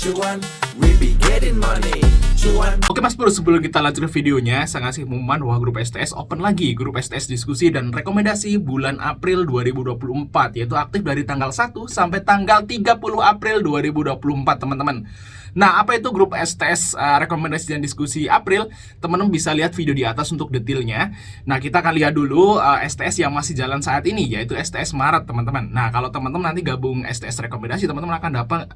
cuan, we be getting money. Cuan. Oke Mas Bro, sebelum kita lanjut ke videonya, saya ngasih pengumuman bahwa grup STS open lagi. Grup STS diskusi dan rekomendasi bulan April 2024, yaitu aktif dari tanggal 1 sampai tanggal 30 April 2024 teman-teman. Nah, apa itu grup STS rekomendasi dan diskusi April? Teman-teman bisa lihat video di atas untuk detailnya. Nah, kita akan lihat dulu STS yang masih jalan saat ini, yaitu STS Maret teman-teman. Nah, kalau teman-teman nanti gabung STS rekomendasi, teman-teman akan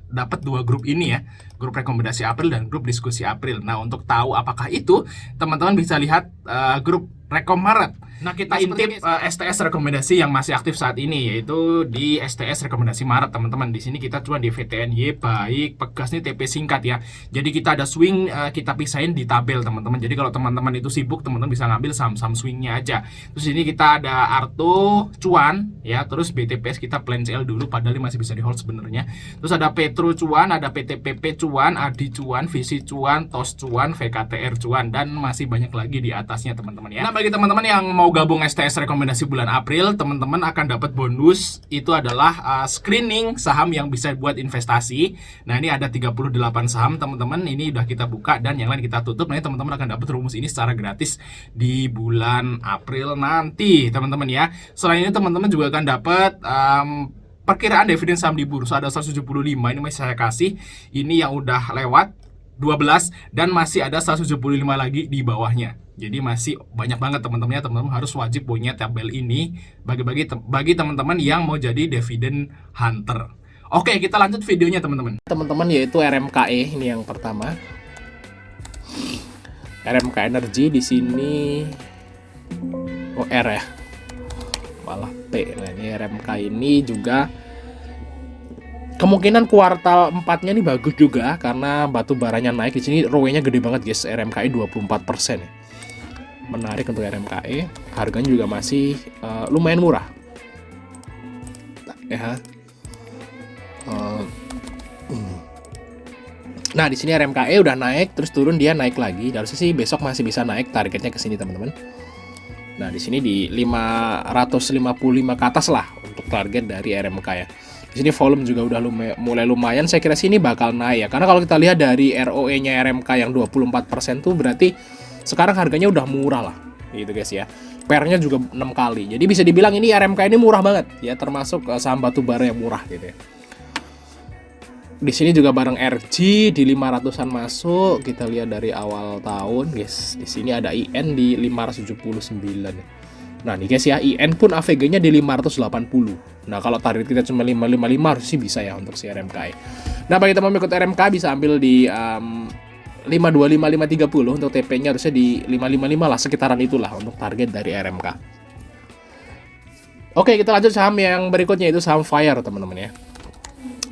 dapat dua grup ini ya, grup rekomendasi April dan grup diskusi April. Nah, untuk tahu apakah itu, teman-teman bisa lihat grup Rekom Maret. Nah, kita intip STS rekomendasi yang masih aktif saat ini, yaitu di STS rekomendasi Maret teman-teman. Di sini kita cuma di VTNY baik Pegas nih TP singkat ya. Jadi kita ada swing, kita pisahin di tabel teman-teman. Jadi kalau teman-teman itu sibuk, teman-teman bisa ngambil saham-saham swingnya aja. Terus ini kita ada Arto cuan ya, terus BTPS kita plan CL dulu padahal ini masih bisa di hold sebenarnya. Terus ada Petro cuan, ada PTPP cuan, Adi cuan, Visi cuan, TOS cuan, VKTR cuan, dan masih banyak lagi di atasnya teman-teman ya. Nah, bagi teman-teman yang mau gabung STS rekomendasi bulan April, teman-teman akan dapat bonus, itu adalah screening saham yang bisa buat investasi. Nah, ini ada 38 saham teman-teman, ini udah kita buka dan yang lain kita tutup. Nah, teman-teman akan dapat rumus ini secara gratis di bulan April nanti teman-teman ya. Selain ini teman-teman juga akan dapat perkiraan dividen saham di bursa, ada 175, ini masih saya kasih. Ini yang udah lewat 12 dan masih ada 175 lagi di bawahnya. Jadi masih banyak banget teman-teman ya. Teman-teman harus wajib punya tabel ini bagi teman-teman yang mau jadi dividen hunter. Oke, kita lanjut videonya teman-teman. Teman-teman, yaitu RMKE ini yang pertama. RMK Energy di sini R ya. Malah P. Nah, ini RMK ini juga kemungkinan kuartal 4-nya ini bagus juga karena batu baranya naik. Di sini ROE-nya gede banget guys. RMKI 24% ya. Menarik untuk RMKE. Harganya juga masih lumayan murah. Ya. Nah, di sini RMKE udah naik, terus turun dia naik lagi. Harusnya sih besok masih bisa naik, targetnya ke sini teman-teman. Nah, di sini di 555 ke atas lah untuk target dari RMK ya. Di sini volume juga udah mulai lumayan. Saya kira sih ini bakal naik ya. Karena kalau kita lihat dari ROE-nya RMK yang 24% tuh berarti sekarang harganya udah murah lah. Gitu guys ya. PR-nya juga 6 kali. Jadi bisa dibilang ini RMK ini murah banget ya, termasuk saham batu bara yang murah gitu ya. Di sini juga bareng RG di 500-an masuk. Kita lihat dari awal tahun guys. Di sini ada IN di 579. Nah, nih guys ya, IN pun AVG-nya di 580. Nah, kalau target kita cuma 555 harus sih bisa ya untuk si RMK. Nah, bagi teman ikut RMK bisa ambil di 525 530 untuk TP-nya harusnya di 555 lah, sekitaran itulah untuk target dari RMK. Oke, kita lanjut saham yang berikutnya, itu saham Fire teman-teman ya.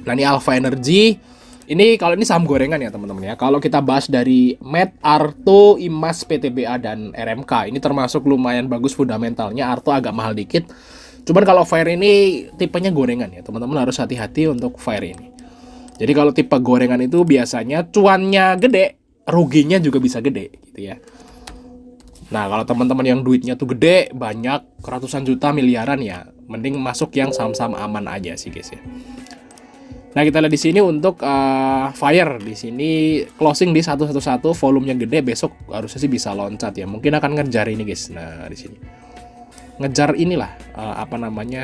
Nah, ini Alpha Energy. Ini kalau ini saham gorengan ya teman-teman ya. Kalau kita bahas dari Med, Arto, Imas, PTBA dan RMK, ini termasuk lumayan bagus fundamentalnya. Arto agak mahal dikit. Cuman kalau Fire ini tipenya gorengan ya. Teman-teman harus hati-hati untuk Fire ini. Jadi kalau tipe gorengan itu biasanya cuannya gede, ruginya juga bisa gede gitu ya. Nah, kalau teman-teman yang duitnya tuh gede, banyak ratusan juta, miliaran ya, mending masuk yang saham-saham aman aja sih guys ya. Nah, kita lihat di sini untuk Fire di sini closing di 111, volumenya gede, besok harusnya sih bisa loncat ya. Mungkin akan ngejar ini guys. Nah, di sini ngejar inilah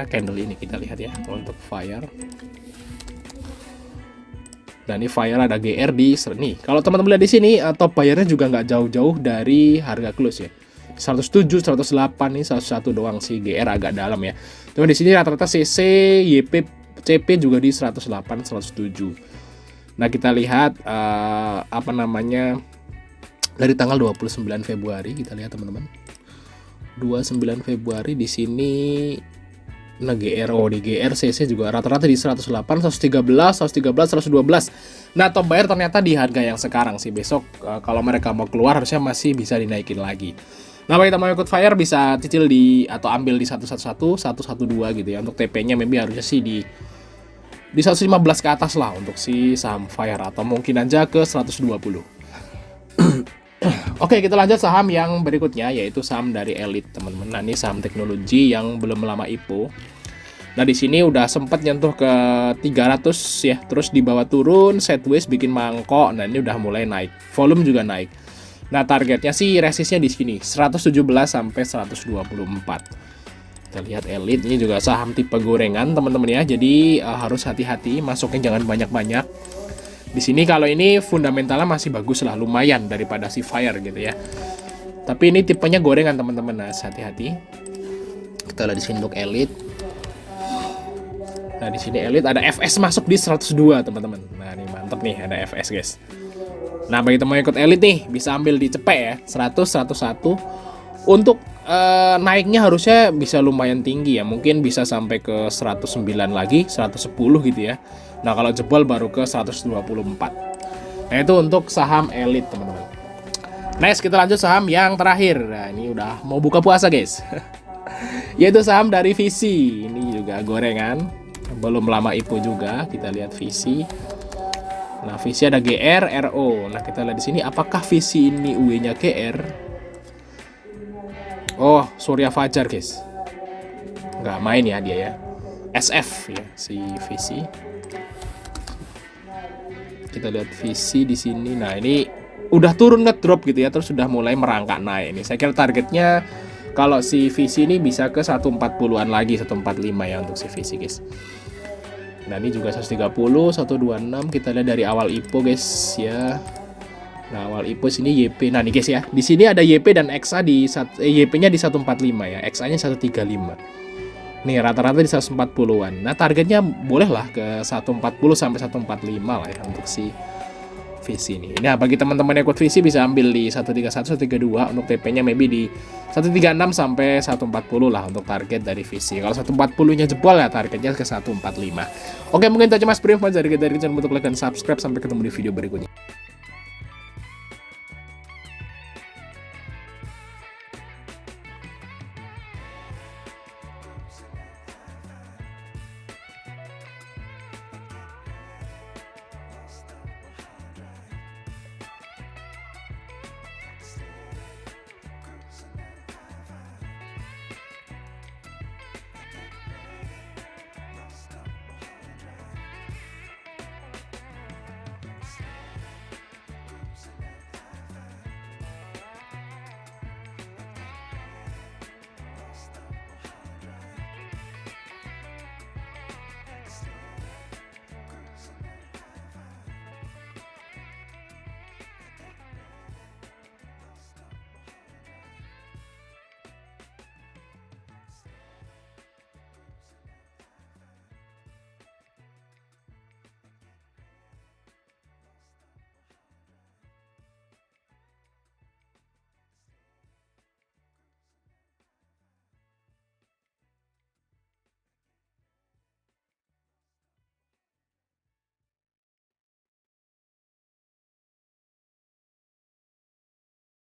candle ini, kita lihat ya untuk Fire. Dan ini Fire ada GR di nih. Kalau teman-teman lihat di sini top bayarnya juga nggak jauh-jauh dari harga close ya. 107, 108 nih 101 doang sih, GR agak dalam ya. Cuma di sini rata-rata CC, YP, CP juga di 108, 107. Nah, kita lihat dari tanggal 29 Februari kita lihat teman-teman. 29 Februari di sini nah GR di GR CC juga rata-rata di 108, 113, 112. Nah, top buyer ternyata di harga yang sekarang sih. Besok kalau mereka mau keluar harusnya masih bisa dinaikin lagi. Nah, bagi teman ikut Fire bisa cicil di atau ambil di 111, 112 gitu ya. Untuk TP-nya maybe harusnya sih di 115 ke atas lah untuk si saham Fire, atau mungkin aja ke 120. Oke, kita lanjut saham yang berikutnya, yaitu saham dari Elite teman-teman. Nah, ini saham teknologi yang belum lama IPO. Nah, di sini udah sempat nyentuh ke 300 ya, terus di bawah turun, sideways bikin mangkok. Nah, ini udah mulai naik. Volume juga naik. Nah, targetnya sih resistnya di sini 117 sampai 124. Kita lihat Elite ini juga saham tipe gorengan teman-teman ya. Jadi harus hati-hati masuknya, jangan banyak-banyak. Di sini kalau ini fundamentalnya masih bagus lah, lumayan daripada si Fire gitu ya. Tapi ini tipenya gorengan teman-teman, nah hati-hati. Kita lihat di sini untuk Elite. Nah, di sini Elite ada FS masuk di 102 teman-teman. Nah, ini mantep nih ada FS guys. Nah, bagi teman yang ikut Elite nih bisa ambil di cepet ya, 100 101. Untuk naiknya harusnya bisa lumayan tinggi ya, mungkin bisa sampai ke 109 lagi, 110 gitu ya. Nah, kalau jebol baru ke 124. Nah, itu untuk saham Elite teman-teman. Next, kita lanjut saham yang terakhir. Nah, ini udah mau buka puasa guys. Yaitu saham dari Visi. Ini juga gorengan, belum lama IPO juga. Kita lihat Visi. Nah, Visi ada GR, RO. Nah, kita lihat di sini apakah Visi ini UE-nya GR? Oh, Surya Fajar guys. Nggak main ya dia ya. SF ya si Visi. Kita lihat Visi di sini. Nah, ini udah turun ngedrop gitu ya, terus sudah mulai merangkak naik. Ini saya kira targetnya kalau si Visi ini bisa ke 140-an lagi, 145 ya untuk si Visi guys. Nah, ini juga 130, 126. Kita lihat dari awal IPO guys ya. Nah, awal IPO sini YP. Nah, nih guys ya. Di sini ada YP dan XA di YP-nya di 145 ya, XA-nya 135. Nih, rata-rata di 140-an. Nah, targetnya boleh lah ke 140 sampai 145 lah ya untuk si Visi ini. Nah, bagi teman-teman yang ikut Visi bisa ambil di 131, 132 untuk TP-nya maybe di 136 sampai 140 lah untuk target dari Visi. Kalau 140-nya jebol ya targetnya ke 145. Oke, mungkin itu aja Mas Brim dari kita. Jangan lupa untuk like dan subscribe. Sampai ketemu di video berikutnya.